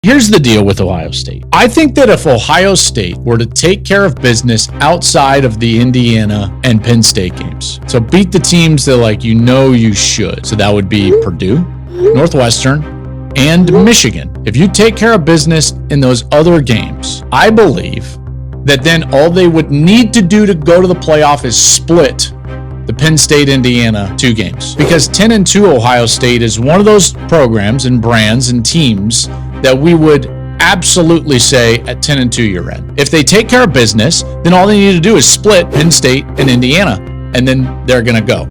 Here's the deal with Ohio State. I think that if Ohio State were to take care of business outside of the Indiana and Penn State games, so beat the teams that you should. So that would be Purdue, Northwestern, and Michigan. If you take care of business in those other games, I believe that then all they would need to do to go to the playoff is split the Penn State-Indiana 2 games. Because 10-2 Ohio State is one of those programs and brands and teams that we would absolutely say at 10-2 you're in. If they take care of business, then all they need to do is split Penn State and Indiana, and then they're going to go.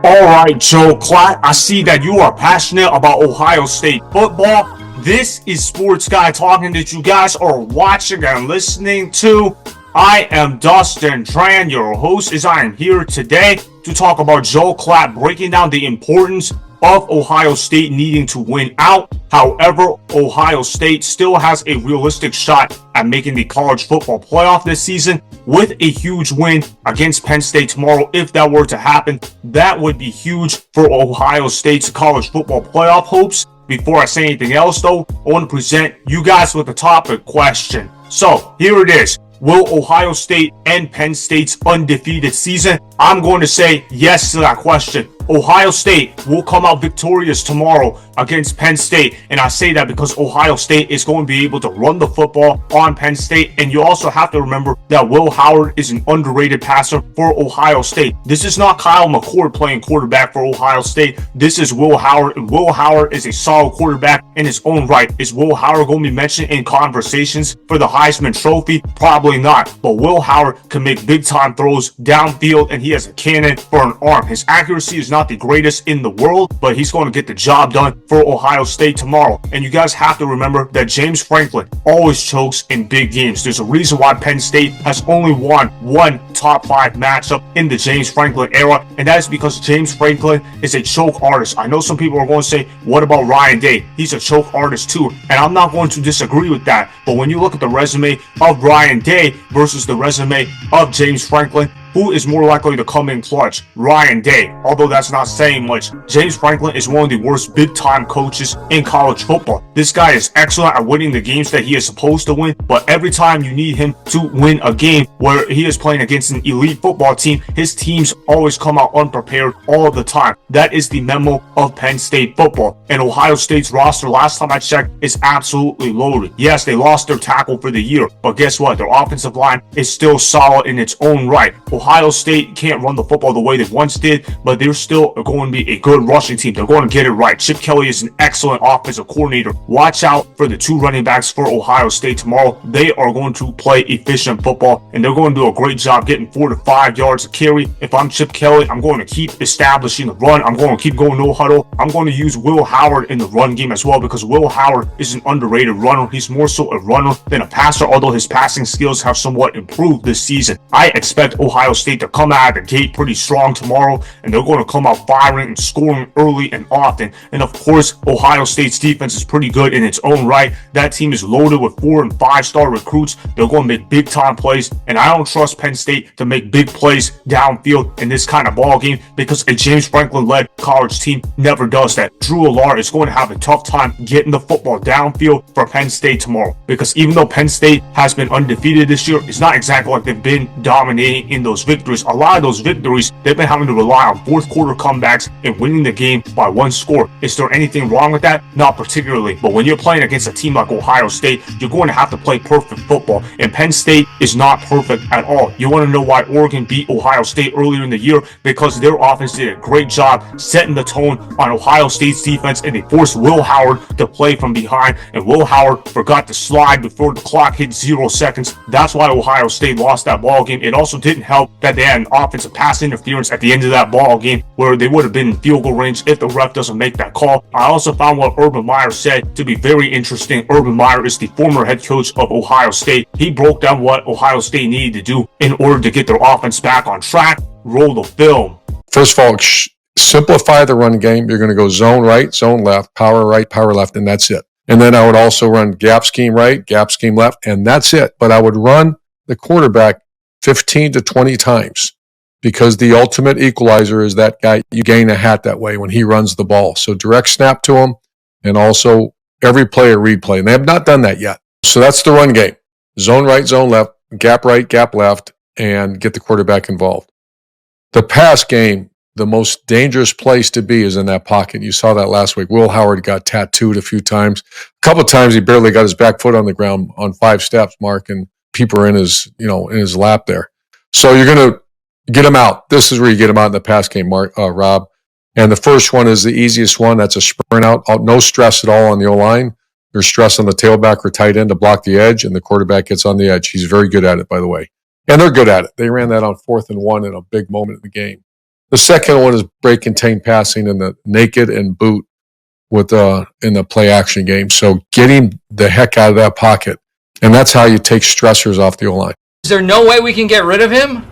All right, Joel Klatt, I see that you are passionate about Ohio State football. This is Sports Guy talking that you guys are watching and listening to. I am Dustin Tran, your host, as I am here today to talk about Joel Klatt breaking down the importance of Ohio State needing to win out. However, Ohio State still has a realistic shot at making the college football playoff this season with a huge win against Penn State tomorrow. If that were to happen, that would be huge for Ohio State's college football playoff hopes. Before I say anything else, though, I want to present you guys with a topic question. So, here it is. Will Ohio State end Penn State's undefeated season? I'm going to say yes to that question. Ohio State will come out victorious tomorrow against Penn State. And I say that because Ohio State is going to be able to run the football on Penn State. And you also have to remember that Will Howard is an underrated passer for Ohio State. This is not Kyle McCord playing quarterback for Ohio State. This is Will Howard. And Will Howard is a solid quarterback in his own right. Is Will Howard going to be mentioned in conversations for the Heisman Trophy? Probably not. But Will Howard can make big time throws downfield, and he has a cannon for an arm. His accuracy is not the greatest in the world, but he's going to get the job done for Ohio State tomorrow. And you guys have to remember that James Franklin always chokes in big games. There's a reason why Penn State has only won one top 5 matchup in the James Franklin era, and that is because James Franklin is a choke artist. I know some people are going to say, what about Ryan Day? He's a choke artist too, and I'm not going to disagree with that. But when you look at the resume of Ryan Day versus the resume of James Franklin, who is more likely to come in clutch? Ryan Day. Although that's not saying much, James Franklin is one of the worst big-time coaches in college football. This guy is excellent at winning the games that he is supposed to win, but every time you need him to win a game where he is playing against an elite football team, his teams always come out unprepared all the time. That is the memo of Penn State football. And Ohio State's roster, last time I checked, is absolutely loaded. Yes, they lost their tackle for the year, but guess what? Their offensive line is still solid in its own right. Ohio State can't run the football the way they once did, but they're still going to be a good rushing team. They're going to get it right. Chip Kelly is an excellent offensive coordinator. Watch out for the 2 running backs for Ohio State tomorrow. They are going to play efficient football, and they're going to do a great job getting 4 to 5 yards a carry. If I'm Chip Kelly, I'm going to keep establishing the run. I'm going to keep going no huddle. I'm going to use Will Howard in the run game as well, because Will Howard is an underrated runner. He's more so a runner than a passer, although his passing skills have somewhat improved this season. I expect Ohio State to come out of the gate pretty strong tomorrow, and they're going to come out firing and scoring early and often. And of course, Ohio State's defense is pretty good in its own right. That team is loaded with 4- and 5-star recruits. They're going to make big time plays, and I don't trust Penn State to make big plays downfield in this kind of ball game, because a James Franklin led college team never does that. Drew Allar is going to have a tough time getting the football downfield for Penn State tomorrow, because even though Penn State has been undefeated this year, it's not exactly like they've been dominating in those victories. A lot of those victories, they've been having to rely on fourth quarter comebacks and winning the game by 1 score. Is there anything wrong with that? Not particularly. But when you're playing against a team like Ohio State, you're going to have to play perfect football. And Penn State is not perfect at all. You want to know why Oregon beat Ohio State earlier in the year? Because their offense did a great job setting the tone on Ohio State's defense, and they forced Will Howard to play from behind. And Will Howard forgot to slide before the clock hit 0 seconds. That's why Ohio State lost that ball game. It also didn't help that they had an offensive pass interference at the end of that ball game where they would have been in field goal range if the ref doesn't make that call. I also found what Urban Meyer said to be very interesting. Urban Meyer is the former head coach of Ohio State. He broke down what Ohio State needed to do in order to get their offense back on track. Roll the film. First of all, simplify the run game. You're going to go zone right, zone left, power right, power left, and that's it. And then I would also run gap scheme right, gap scheme left, and that's it. But I would run the quarterback 15 to 20 times, because the ultimate equalizer is that guy. You gain a hat that way when he runs the ball. So direct snap to him, and also every play a read play. And they have not done that yet. So that's the run game. Zone right, zone left, gap right, gap left, and get the quarterback involved. The pass game, the most dangerous place to be is in that pocket. You saw that last week. Will Howard got tattooed a few times. A couple of times he barely got his back foot on the ground on 5 steps, Mark, and people are in his lap there. So you're going to get him out. This is where you get him out in the pass game, Rob. And the first one is the easiest one. That's a sprint out. No stress at all on the O-line. There's stress on the tailback or tight end to block the edge, and the quarterback gets on the edge. He's very good at it, by the way. And they're good at it. They ran that on 4th and 1 in a big moment in the game. The second one is break contain passing in the naked and boot with in the play action game. So getting the heck out of that pocket. And that's how you take stressors off the O-line. Is there no way we can get rid of him?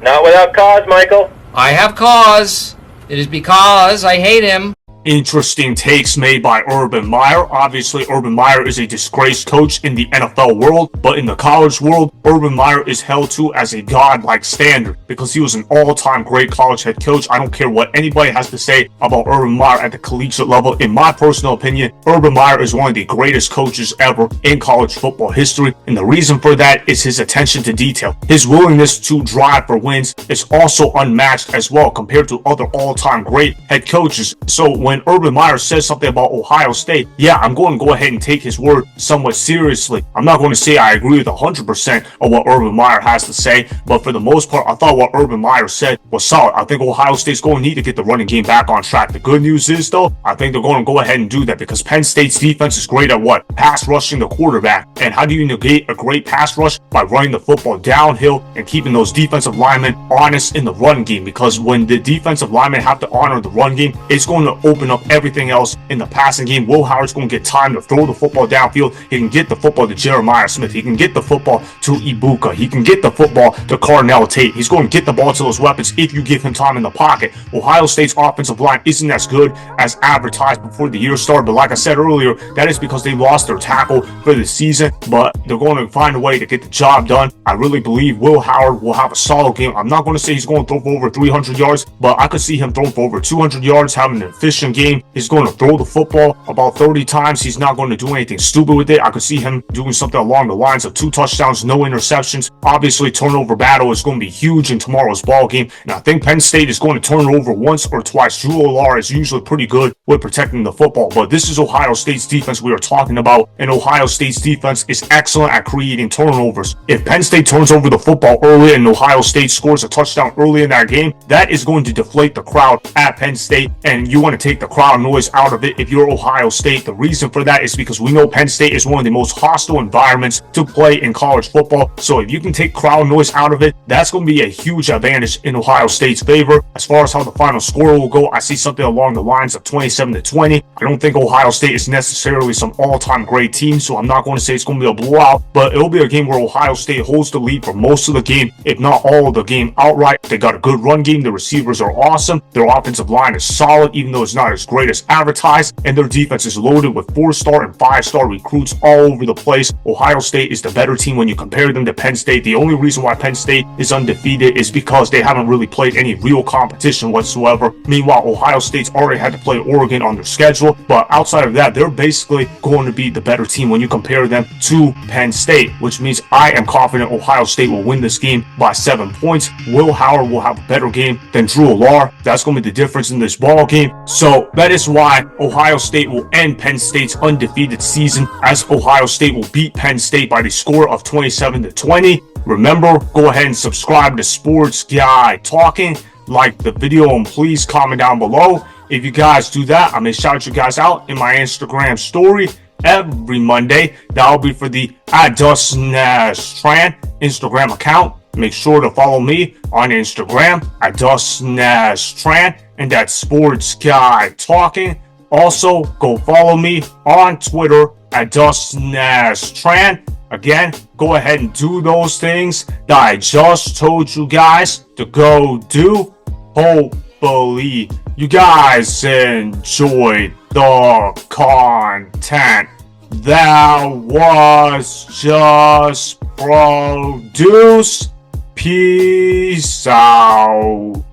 Not without cause, Michael. I have cause. It is because I hate him. Interesting takes made by Urban Meyer. Obviously, Urban Meyer is a disgraced coach in the NFL world, but in the college world, Urban Meyer is held to as a godlike standard because he was an all-time great college head coach. I don't care what anybody has to say about Urban Meyer at the collegiate level. In my personal opinion, Urban Meyer is one of the greatest coaches ever in college football history, and the reason for that is his attention to detail. His willingness to drive for wins is also unmatched as well compared to other all-time great head coaches. So when Urban Meyer says something about Ohio State, yeah, I'm going to go ahead and take his word somewhat seriously. I'm not going to say I agree with 100% of what Urban Meyer has to say, but for the most part, I thought what Urban Meyer said was solid. I think Ohio State's going to need to get the running game back on track. The good news is, though, I think they're going to go ahead and do that because Penn State's defense is great at what? Pass rushing the quarterback. And how do you negate a great pass rush? By running the football downhill and keeping those defensive linemen honest in the run game, because when the defensive linemen have to honor the run game, it's going to open up everything else in the passing game. Will Howard's going to get time to throw the football downfield. He can get the football to Jeremiah Smith. He can get the football to Egbuka. He can get the football to Carnell Tate. He's going to get the ball to those weapons if you give him time in the pocket. Ohio State's offensive line isn't as good as advertised before the year started, but like I said earlier, that is because they lost their tackle for the season, but they're going to find a way to get the job done. I really believe Will Howard will have a solid game. I'm not going to say he's going to throw for over 300 yards, but I could see him throwing for over 200 yards, having an efficient game. He's going to throw the football about 30 times. He's not going to do anything stupid with it. I could see him doing something along the lines of 2 touchdowns, no interceptions. Obviously, turnover battle is going to be huge in tomorrow's ball game, and I think Penn State is going to turn it over once or twice. Joel Allar is usually pretty good with protecting the football, but this is Ohio State's defense we are talking about, and Ohio State's defense is excellent at creating turnovers. If Penn State turns over the football early and Ohio State scores a touchdown early in that game, that is going to deflate the crowd at Penn State, and you want to take the crowd noise out of it if you're Ohio State. The reason for that is because we know Penn State is one of the most hostile environments to play in college football. So if you can take crowd noise out of it, that's going to be a huge advantage in Ohio State's favor. As far as how the final score will go, I see something along the lines of 27-20. I don't think Ohio State is necessarily some all-time great team, so I'm not going to say it's going to be a blowout, but it'll be a game where Ohio State holds the lead for most of the game, if not all of the game outright. They got a good run game. The receivers are awesome. Their offensive line is solid, even though it's not as great as advertised, and their defense is loaded with 4-star and 5-star recruits all over the place. Ohio State is the better team when you compare them to Penn State. The only reason why Penn State is undefeated is because they haven't really played any real competition whatsoever. Meanwhile, Ohio State's already had to play Oregon on their schedule, but outside of that, they're basically going to be the better team when you compare them to Penn State, which means I am confident Ohio State will win this game by 7 points. Will Howard will have a better game than Drew Allar. That's going to be the difference in this ball game. So that is why Ohio State will end Penn State's undefeated season, as Ohio State will beat Penn State by the score of 27-20. Remember, go ahead and subscribe to Sports Guy Talking, like the video, and please comment down below. If you guys do that, I may shout you guys out in my Instagram story every Monday. That'll be for the @DustinNashTran Instagram account. Make sure to follow me on Instagram @DustinNashTran, and that's Sports Guy Talking. Also, go follow me on Twitter @DustinNashTran. Again, go ahead and do those things that I just told you guys to go do. Hopefully, you guys enjoyed the content that was just produced. Peace out.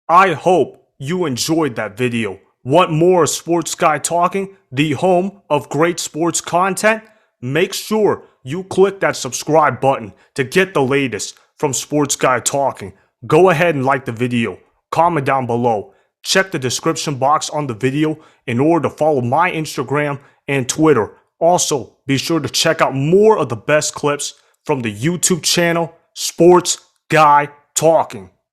I hope you enjoyed that video. Want more of Sports Guy Talking, the home of great sports content? Make sure you click that subscribe button to get the latest from Sports Guy Talking. Go ahead and like the video, comment down below, check the description box on the video in order to follow my Instagram and Twitter. Also, be sure to check out more of the best clips from the YouTube channel, Sports Guy Talking.